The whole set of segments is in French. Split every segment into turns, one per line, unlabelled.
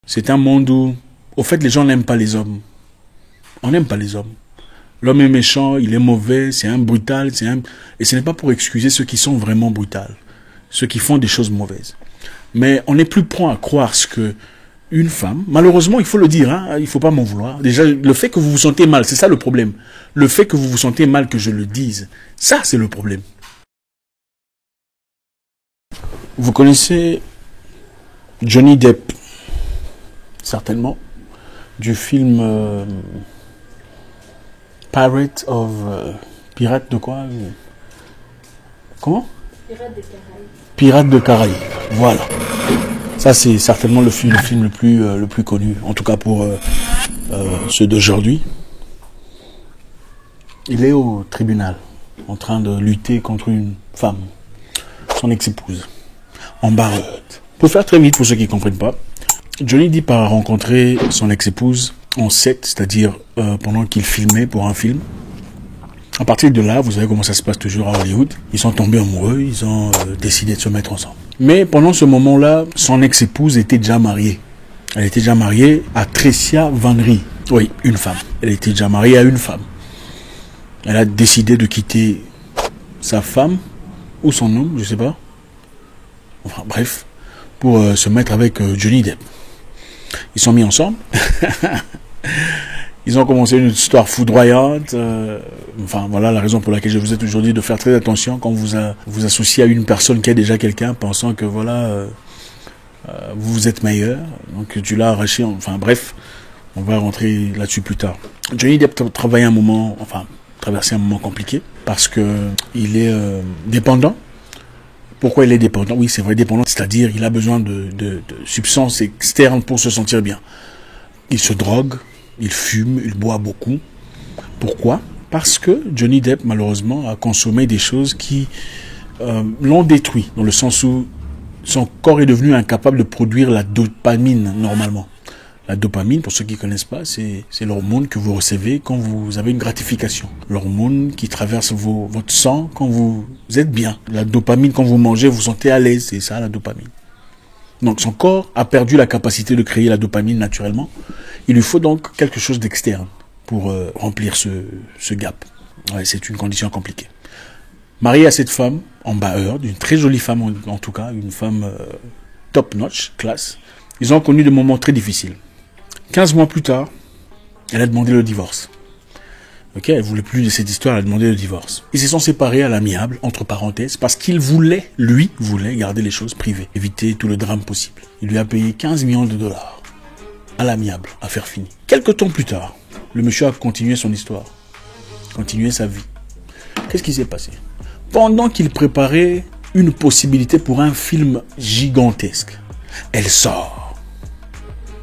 C'est un monde où, au fait, les gens n'aiment pas les hommes. On n'aime pas les hommes. L'homme est méchant, il est mauvais, c'est un brutal, et ce n'est pas pour excuser ceux qui sont vraiment brutals, ceux qui font des choses mauvaises. Mais on est plus prompt à croire ce que une femme, malheureusement, il faut le dire, hein, il faut pas m'en vouloir. Déjà, le fait que vous vous sentez mal, c'est ça le problème. Le fait que vous vous sentez mal, que je le dise, ça c'est le problème. Vous connaissez Johnny Depp, certainement, du film Pirate de quoi? Comment?
Pirates des Caraïbes.
Pirates de Caraïbes, voilà. Ça c'est certainement le film le plus connu, en tout cas pour ceux d'aujourd'hui. Il est au tribunal, en train de lutter contre une femme, son ex-épouse, Amber Heard. Pour faire très vite, pour ceux qui ne comprennent pas, Johnny Depp a rencontré son ex-épouse en set, c'est-à-dire pendant qu'il filmait pour un film. À partir de là, vous savez comment ça se passe toujours à Hollywood. Ils sont tombés amoureux, ils ont décidé de se mettre ensemble. Mais pendant ce moment-là, son ex-épouse était déjà mariée. Elle était déjà mariée à Tricia Vanry. Oui, une femme. Elle était déjà mariée à une femme. Elle a décidé de quitter sa femme ou son homme, je sais pas. Enfin bref, pour se mettre avec Johnny Depp. Ils sont mis ensemble. Ils ont commencé une histoire foudroyante. Enfin, voilà la raison pour laquelle je vous ai toujours dit de faire très attention quand vous associez à une personne qui a déjà quelqu'un, pensant que voilà, vous êtes meilleur. Donc tu l'as arraché. Enfin bref, on va rentrer là-dessus plus tard. Johnny Depp traversait un moment compliqué parce que il est dépendant. Pourquoi il est dépendant? Oui, c'est vrai, dépendant, c'est-à-dire il a besoin de substances externes pour se sentir bien. Il se drogue. Il fume, il boit beaucoup. Pourquoi? Parce que Johnny Depp, malheureusement, a consommé des choses qui l'ont détruit, dans le sens où son corps est devenu incapable de produire la dopamine, normalement. La dopamine, pour ceux qui ne connaissent pas, c'est l'hormone que vous recevez quand vous avez une gratification. L'hormone qui traverse votre sang quand vous êtes bien. La dopamine, quand vous mangez, vous vous sentez à l'aise, c'est ça la dopamine. Donc son corps a perdu la capacité de créer la dopamine naturellement. Il lui faut donc quelque chose d'externe pour remplir ce gap. Ouais, c'est une condition compliquée. Marié à cette femme, Amber Heard, une très jolie femme en tout cas, une femme top notch, classe, ils ont connu des moments très difficiles. 15 mois plus tard, elle a demandé le divorce. Ok, elle voulait plus de cette histoire, elle a demandé le divorce. Ils se sont séparés à l'amiable, entre parenthèses, parce qu'il voulait, lui, voulait garder les choses privées, éviter tout le drame possible. Il lui a payé 15 millions de dollars, à l'amiable, affaire finie. Quelques temps plus tard, le monsieur a continué son histoire, continué sa vie. Qu'est-ce qui s'est passé? Pendant qu'il préparait une possibilité pour un film gigantesque, elle sort.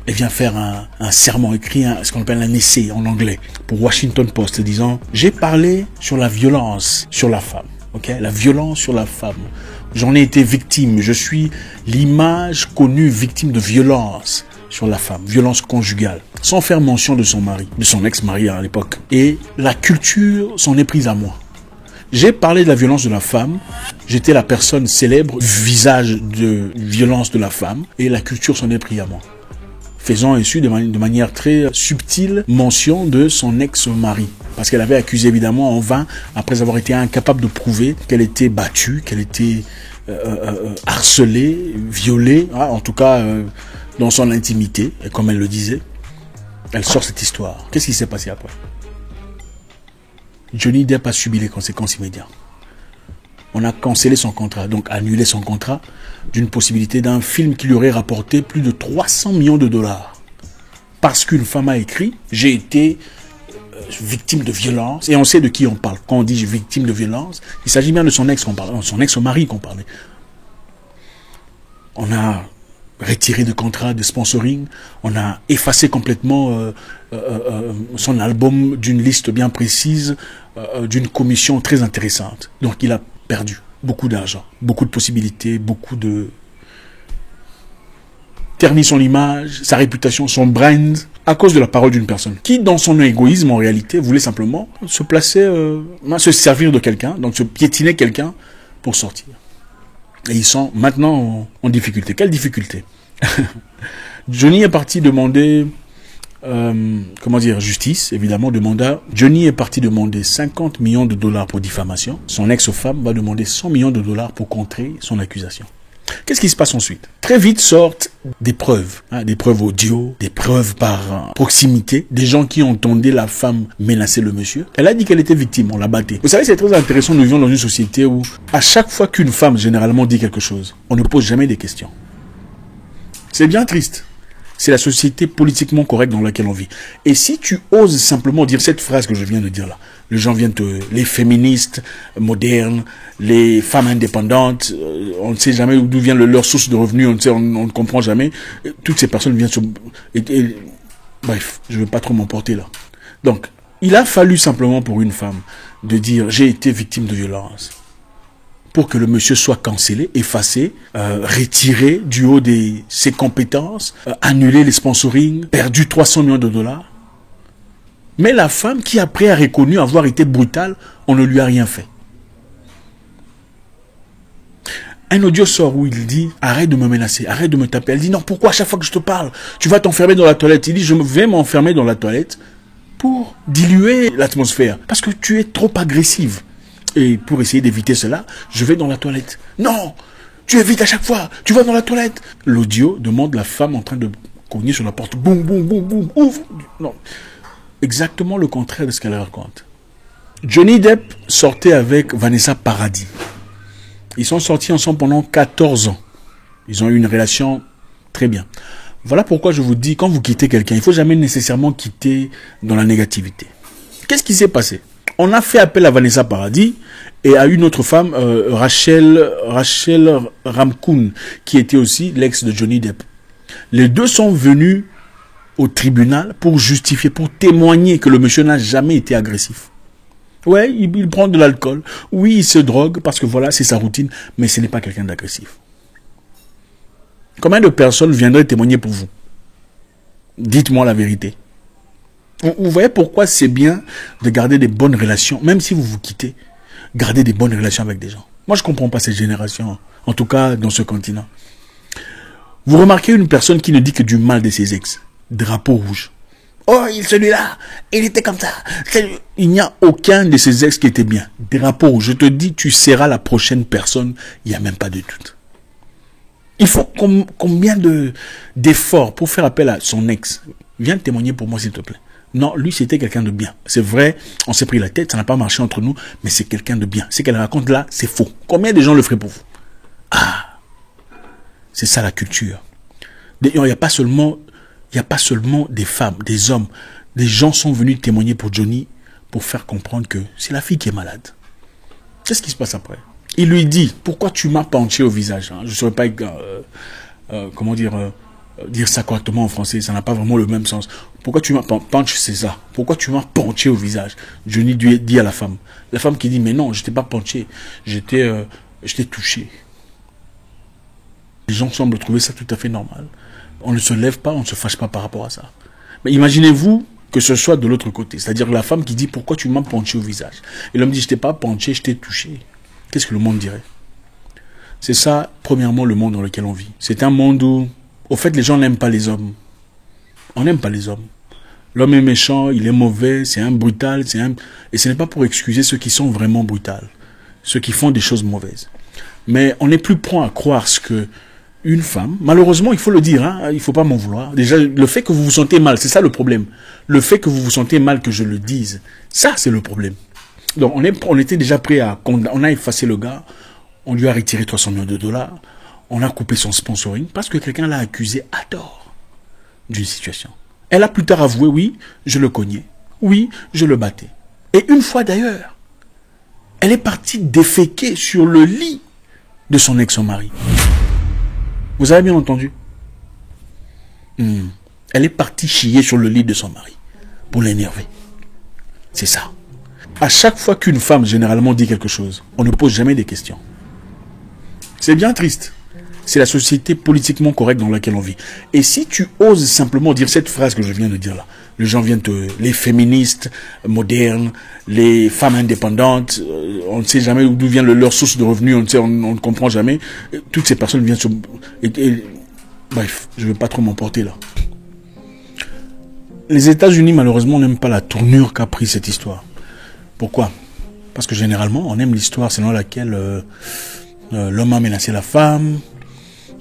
Elle vient faire un serment écrit, ce qu'on appelle un essai en anglais, pour Washington Post, disant « J'ai parlé sur la violence sur la femme. Okay? La violence sur la femme. J'en ai été victime. Je suis l'image connue victime de violence sur la femme, violence conjugale, sans faire mention de son mari, de son ex-mari à l'époque. Et la culture s'en est prise à moi. J'ai parlé de la violence de la femme, j'étais la personne célèbre, visage de violence de la femme, et la culture s'en est prise à moi. Faisant ainsi de manière très subtile mention de son ex-mari. Parce qu'elle avait accusé évidemment en vain, après avoir été incapable de prouver qu'elle était battue, qu'elle était harcelée, violée, hein, en tout cas dans son intimité, et comme elle le disait. Elle sort cette histoire. Qu'est-ce qui s'est passé après? Johnny Depp a subi les conséquences immédiates. On a cancellé son contrat, donc annulé son contrat d'une possibilité d'un film qui lui aurait rapporté plus de 300 millions de dollars. Parce qu'une femme a écrit « J'ai été victime de violence ». Et on sait de qui on parle. Quand on dit « victime de violence », il s'agit bien de son ex qu'on parle, son ex-mari qu'on parlait. On a retiré de contrat de sponsoring, on a effacé complètement son album d'une liste bien précise, d'une commission très intéressante. Donc il a perdu beaucoup d'argent, beaucoup de possibilités, beaucoup de... ternit son image, sa réputation, son brand, à cause de la parole d'une personne qui, dans son égoïsme, en réalité, voulait simplement se placer, se servir de quelqu'un, donc se piétiner quelqu'un pour sortir. Et ils sont maintenant en difficulté. Quelle difficulté? Johnny est parti demander, comment dire, justice, évidemment, Johnny est parti demander 50 millions de dollars pour diffamation. Son ex-femme va demander 100 millions de dollars pour contrer son accusation. Qu'est-ce qui se passe ensuite? Très vite sortent des preuves, des preuves audio, des preuves par proximité, des gens qui entendaient la femme menacer le monsieur. Elle a dit qu'elle était victime, on l'a battu. Vous savez, c'est très intéressant, nous vivons dans une société où à chaque fois qu'une femme généralement dit quelque chose, on ne pose jamais des questions. C'est bien triste. C'est la société politiquement correcte dans laquelle on vit. Et si tu oses simplement dire cette phrase que je viens de dire là, les gens viennent les féministes modernes, les femmes indépendantes, on ne sait jamais d'où vient leur source de revenus, on ne comprend jamais. Toutes ces personnes viennent bref, je ne veux pas trop m'emporter là. Donc, il a fallu simplement pour une femme de dire j'ai été victime de violence, pour que le monsieur soit cancellé, effacé, retiré du haut de ses compétences, annulé les sponsorings, perdu 300 millions de dollars. Mais la femme qui après a reconnu avoir été brutale, on ne lui a rien fait. Un audio sort où il dit « Arrête de me menacer, arrête de me taper ». Elle dit « Non, pourquoi à chaque fois que je te parle, tu vas t'enfermer dans la toilette ?» Il dit « Je vais m'enfermer dans la toilette pour diluer l'atmosphère, parce que tu es trop agressive. » Et pour essayer d'éviter cela, je vais dans la toilette. Non, tu évites à chaque fois, tu vas dans la toilette. L'audio demande la femme en train de cogner sur la porte. Boum, boum, boum, boum, ouvre. Non, exactement le contraire de ce qu'elle raconte. Johnny Depp sortait avec Vanessa Paradis. Ils sont sortis ensemble pendant 14 ans. Ils ont eu une relation très bien. Voilà pourquoi je vous dis, quand vous quittez quelqu'un, il ne faut jamais nécessairement quitter dans la négativité. Qu'est-ce qui s'est passé? On a fait appel à Vanessa Paradis et à une autre femme, Rachel Ramkoun, qui était aussi l'ex de Johnny Depp. Les deux sont venus au tribunal pour justifier, pour témoigner que le monsieur n'a jamais été agressif. Ouais, il prend de l'alcool. Oui, il se drogue parce que voilà, c'est sa routine, mais ce n'est pas quelqu'un d'agressif. Combien de personnes viendraient témoigner pour vous? Dites-moi la vérité. Vous voyez pourquoi c'est bien de garder des bonnes relations, même si vous vous quittez, garder des bonnes relations avec des gens. Moi, je ne comprends pas cette génération, en tout cas dans ce continent. Vous remarquez une personne qui ne dit que du mal de ses ex. Drapeau rouge. Oh, celui-là, il était comme ça. Il n'y a aucun de ses ex qui était bien. Drapeau rouge. Je te dis, tu seras la prochaine personne, il n'y a même pas de doute. Il faut combien d'efforts pour faire appel à son ex? Viens témoigner pour moi, s'il te plaît. Non, lui, c'était quelqu'un de bien. C'est vrai, on s'est pris la tête, ça n'a pas marché entre nous, mais c'est quelqu'un de bien. Ce qu'elle raconte là, c'est faux. Combien de gens le feraient pour vous? Ah, c'est ça la culture. Il n'y a pas seulement des femmes, des hommes. Des gens sont venus témoigner pour Johnny pour faire comprendre que c'est la fille qui est malade. Qu'est-ce qui se passe après? Il lui dit, pourquoi tu m'as penché au visage? Je ne saurais pas, comment dire ça correctement en français, ça n'a pas vraiment le même sens. Pourquoi tu m'as penché, c'est ça. Pourquoi tu m'as penché au visage? Johnny dit à la femme. La femme qui dit, mais non, je t'ai pas penché, je t'ai touché. Les gens semblent trouver ça tout à fait normal. On ne se lève pas, on ne se fâche pas par rapport à ça. Mais imaginez-vous que ce soit de l'autre côté. C'est-à-dire la femme qui dit, pourquoi tu m'as penché au visage? Et l'homme dit, je t'ai pas penché, je t'ai touché. Qu'est-ce que le monde dirait? C'est ça, premièrement, le monde dans lequel on vit. C'est un monde où, au fait, les gens n'aiment pas les hommes. On n'aime pas les hommes. L'homme est méchant, il est mauvais, c'est un brutal, et ce n'est pas pour excuser ceux qui sont vraiment brutals, ceux qui font des choses mauvaises. Mais on n'est plus prompt à croire ce que une femme, malheureusement, il faut le dire, hein, il ne faut pas m'en vouloir. Déjà, le fait que vous vous sentez mal, c'est ça le problème. Le fait que vous vous sentez mal, que je le dise, ça c'est le problème. Donc on était déjà prêt à condamner, on a effacé le gars, on lui a retiré 300 millions de dollars, on a coupé son sponsoring parce que quelqu'un l'a accusé à tort d'une situation. Elle a plus tard avoué, oui, je le cognais, oui, je le battais. Et une fois d'ailleurs, elle est partie déféquer sur le lit de son ex-mari. Vous avez bien entendu? Elle est partie chier sur le lit de son mari pour l'énerver. C'est ça. À chaque fois qu'une femme généralement dit quelque chose, on ne pose jamais des questions. C'est bien triste. C'est la société politiquement correcte dans laquelle on vit. Et si tu oses simplement dire cette phrase que je viens de dire là, les gens viennent les féministes modernes, les femmes indépendantes, on ne sait jamais d'où vient leur source de revenus, on ne comprend jamais. Toutes ces personnes viennent Bref, je ne vais pas trop m'emporter là. Les États-Unis, malheureusement, n'aiment pas la tournure qu'a pris cette histoire. Pourquoi? Parce que généralement, on aime l'histoire selon laquelle l'homme a menacé la femme,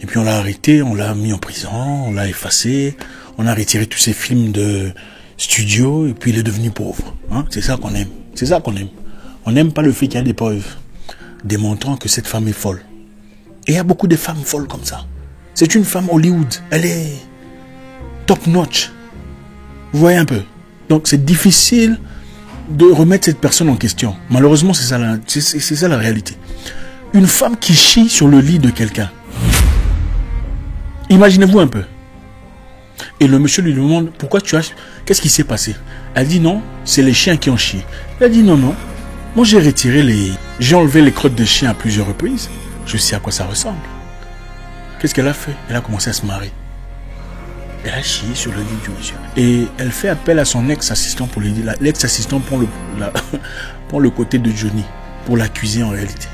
et puis on l'a arrêté, on l'a mis en prison, on l'a effacé, on a retiré tous ses films de studio, et puis il est devenu pauvre. Hein? C'est ça qu'on aime. C'est ça qu'on aime. On n'aime pas le fait qu'il y a des preuves démontrant que cette femme est folle. Et il y a beaucoup de femmes folles comme ça. C'est une femme Hollywood. Elle est top notch. Vous voyez un peu. Donc c'est difficile de remettre cette personne en question. Malheureusement, c'est ça la réalité. Une femme qui chie sur le lit de quelqu'un. Imaginez-vous un peu. Et le monsieur lui demande, pourquoi tu as... Qu'est-ce qui s'est passé? Elle dit non, c'est les chiens qui ont chié. Elle dit non, non. Moi j'ai retiré les... J'ai enlevé les crottes de chiens à plusieurs reprises. Je sais à quoi ça ressemble. Qu'est-ce qu'elle a fait? Elle a commencé à se marrer. Elle a chié sur le lit du monsieur. Et elle fait appel à son ex-assistant pour lui dire... L'ex-assistant prend le côté de Johnny pour l'accuser en réalité.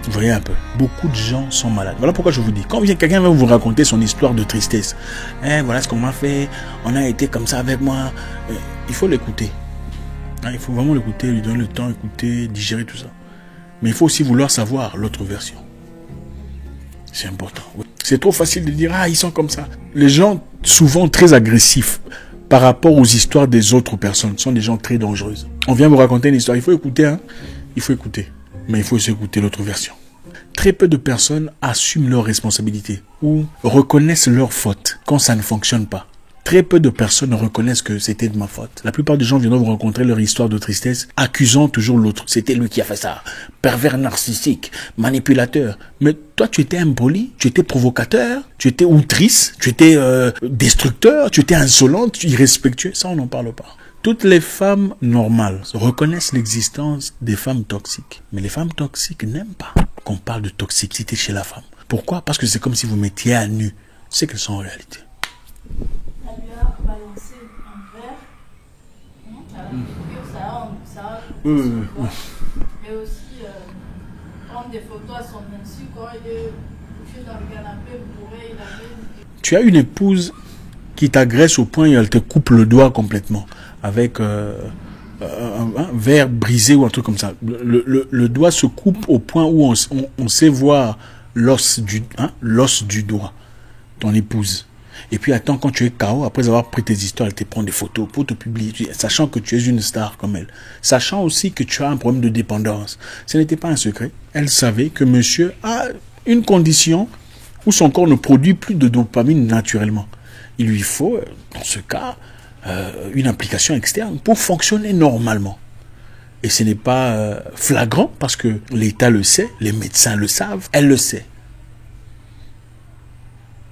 Vous voyez un peu. Beaucoup de gens sont malades. Voilà pourquoi je vous dis. Quand quelqu'un va vous raconter son histoire de tristesse. Voilà ce qu'on m'a fait. On a été comme ça avec moi. Il faut l'écouter. Il faut vraiment l'écouter, lui donner le temps, écouter, digérer tout ça. Mais il faut aussi vouloir savoir l'autre version. C'est important. Oui. C'est trop facile de dire, ils sont comme ça. Les gens, souvent très agressifs par rapport aux histoires des autres personnes, sont des gens très dangereuses. On vient vous raconter une histoire. Il faut écouter, Il faut écouter. Mais il faut aussi écouter l'autre version. Très peu de personnes assument leurs responsabilités ou reconnaissent leurs fautes quand ça ne fonctionne pas. Très peu de personnes reconnaissent que c'était de ma faute. La plupart des gens viendront vous rencontrer leur histoire de tristesse, accusant toujours l'autre. C'était lui qui a fait ça. Pervers narcissique, manipulateur. Mais toi, tu étais impoli, tu étais provocateur, tu étais outrice, tu étais destructeur, tu étais insolente, irrespectueux. Ça, on n'en parle pas. Toutes les femmes normales reconnaissent l'existence des femmes toxiques. Mais les femmes toxiques n'aiment pas qu'on parle de toxicité chez la femme. Pourquoi? Parce que c'est comme si vous mettiez à nu ce qu'elles sont en réalité.
Elle lui a balancé un verre. Ça a et aussi prendre des photos à son insu quand il est couché dans le canapé bourré.
Tu as une épouse qui t'agresse au point où elle te coupe le doigt complètement avec un verre brisé ou un truc comme ça. Le doigt se coupe au point où on sait voir l'os du doigt, ton épouse. Et puis attends, quand tu es KO, après avoir pris tes histoires, elle te prend des photos pour te publier, sachant que tu es une star comme elle. Sachant aussi que tu as un problème de dépendance. Ce n'était pas un secret. Elle savait que monsieur a une condition où son corps ne produit plus de dopamine naturellement. Il lui faut, dans ce cas, une application externe pour fonctionner normalement. Et ce n'est pas flagrant parce que l'État le sait, les médecins le savent, elle le sait.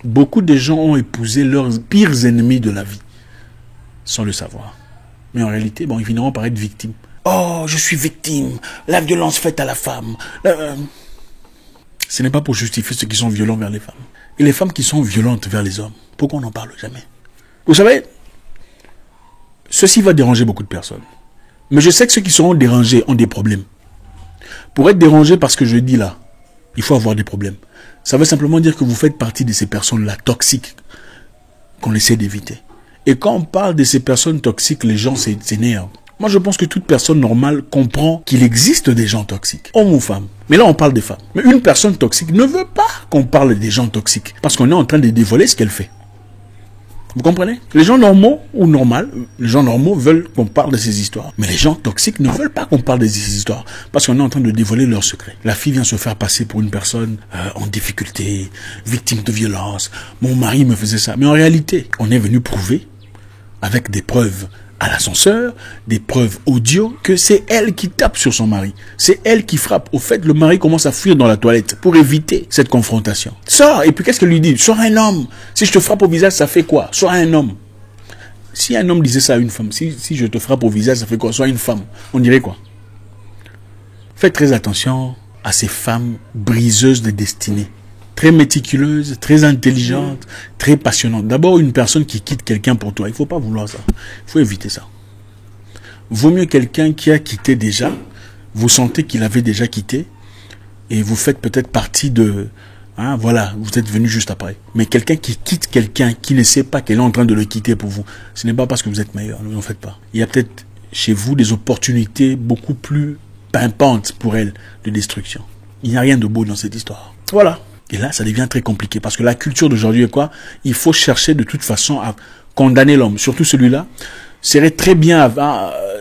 Beaucoup de gens ont épousé leurs pires ennemis de la vie, sans le savoir. Mais en réalité, ils finiront par être victimes. Oh, je suis victime, la violence faite à la femme. Ce n'est pas pour justifier ceux qui sont violents vers les femmes. Et les femmes qui sont violentes vers les hommes, pourquoi on n'en parle jamais? Vous savez, ceci va déranger beaucoup de personnes. Mais je sais que ceux qui seront dérangés ont des problèmes. Pour être dérangé par ce que je dis là, il faut avoir des problèmes. Ça veut simplement dire que vous faites partie de ces personnes-là toxiques qu'on essaie d'éviter. Et quand on parle de ces personnes toxiques, les gens s'énervent. Moi, je pense que toute personne normale comprend qu'il existe des gens toxiques, hommes ou femmes. Mais là, on parle des femmes. Mais une personne toxique ne veut pas qu'on parle des gens toxiques, parce qu'on est en train de dévoiler ce qu'elle fait. Vous comprenez? Les gens normaux ou normales, les gens normaux veulent qu'on parle de ces histoires. Mais les gens toxiques ne veulent pas qu'on parle de ces histoires. Parce qu'on est en train de dévoiler leurs secrets. La fille vient se faire passer pour une personne en difficulté, victime de violence. Mon mari me faisait ça. Mais en réalité, on est venu prouver, avec des preuves à l'ascenseur, des preuves audio, que c'est elle qui tape sur son mari. C'est elle qui frappe. Au fait, le mari commence à fuir dans la toilette pour éviter cette confrontation. Sors. Et puis qu'est-ce qu'elle lui dit? Sois un homme. Si je te frappe au visage, ça fait quoi? Sois un homme. Si un homme disait ça à une femme, si je te frappe au visage, ça fait quoi? Sois une femme. On dirait quoi? Faites très attention à ces femmes briseuses de destinée. Très méticuleuse, très intelligente, très passionnante. D'abord, une personne qui quitte quelqu'un pour toi. Il ne faut pas vouloir ça. Il faut éviter ça. Vaut mieux quelqu'un qui a quitté déjà. Vous sentez qu'il avait déjà quitté. Et vous faites peut-être partie de Hein, voilà, vous êtes venu juste après. Mais quelqu'un qui quitte quelqu'un qui ne sait pas qu'elle est en train de le quitter pour vous, ce n'est pas parce que vous êtes meilleur, ne vous en faites pas. Il y a peut-être chez vous des opportunités beaucoup plus pimpantes pour elle de destruction. Il n'y a rien de beau dans cette histoire. Voilà. Et là, ça devient très compliqué parce que la culture d'aujourd'hui est quoi? Il faut chercher de toute façon à condamner l'homme, surtout celui-là. Serait très bien,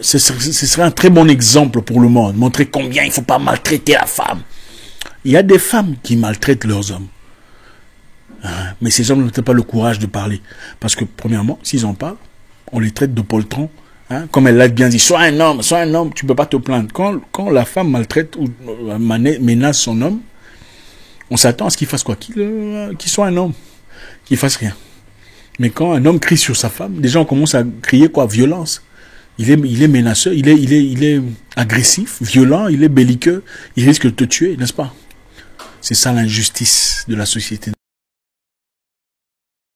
ce serait un très bon exemple pour le monde, montrer combien il ne faut pas maltraiter la femme. Il y a des femmes qui maltraitent leurs hommes. Mais ces hommes n'ont pas le courage de parler. Parce que, premièrement, s'ils en parlent, on les traite de poltrons. Comme elle l'a bien dit, sois un homme, tu ne peux pas te plaindre. Quand la femme maltraite ou menace son homme, on s'attend à ce qu'il fasse quoi? Qu'il soit un homme, qu'il fasse rien. Mais quand un homme crie sur sa femme, des gens commencent à crier quoi? Violence. Il est menaceur, il est agressif, violent, il est belliqueux, il risque de te tuer, n'est-ce pas? C'est ça l'injustice de la société